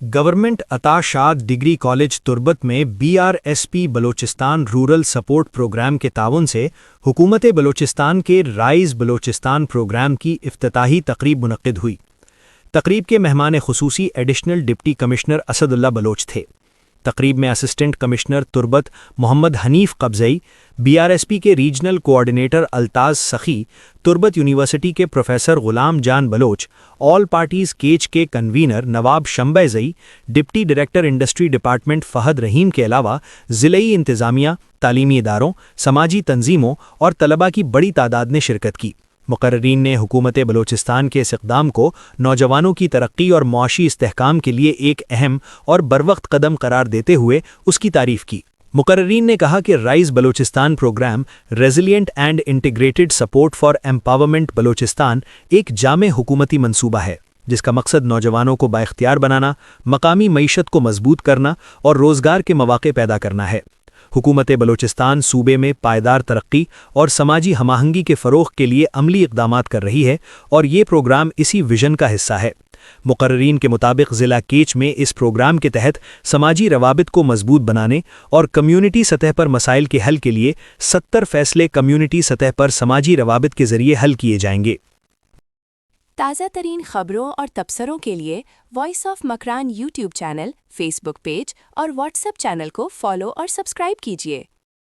Government अता शाद degree college Turbat में BRSP Balochistan rural support programme के ताउन से हुकूमत बलोचिस्तान के राइज बलोचिस्तान प्रोग्राम की इफ्तिताही तकरीब मुनक्किद हुई। तकरीब के मेहमान खुसूसी additional deputy commissioner Asadullah Baloch थे। तकरीब में assistant commissioner Turbat Mohammad Hanif Kabzai, BRSP के regional coordinator Altaz Sakhi, Turbat university के प्रोफेसर गुलाम जान बलोच, ऑल पार्टीज़ केच के convener Nawab Shambezai, deputy director industry department Fahad Rahim के अलावा ज़िलई इंतज़ामिया, तालीमी इदारों, समाजी तंजीमों और तलबा की बड़ी तादाद ने शिरकत की। मुकर्रीन ने हुकूमत बलोचिस्तान के इस इक़दाम को नौजवानों की तरक्की और मुआशी इस्तेहकाम के लिए एक अहम और बरवक्त कदम करार देते हुए उसकी तारीफ़ की। मुकर्रीन ने कहा कि RISE Balochistan programme resilient and integrated support for empowerment Balochistan एक जामे हुकूमती मंसूबा है, जिसका मकसद नौजवानों को बाइख्तियार बनाना, मकामी मईशत को मजबूत करना और रोज़गार के मौक़े पैदा करना है। हुकूमत बलोचिस्तान सूबे में पायदार तरक्की और समाजी हमाहंगी के फ़रोग़ के लिए अमली इक़दामात कर रही है और ये प्रोग्राम इसी विजन का हिस्सा है। मुकर्रीन के मुताबिक ज़िला केच में इस प्रोग्राम के तहत समाजी रवाबित को मजबूत बनाने और कम्यूनिटी सतह पर मसाइल के हल के लिए 70 फ़ैसले कम्यूनिटी सतह पर समाजी रवाबित के ज़रिए हल किए जाएंगे। ताज़ा तरीन खबरों और तबसरों के लिए voice of Makran YouTube channel, Facebook page और व्हाट्सएप चैनल को फॉलो और सब्सक्राइब कीजिए।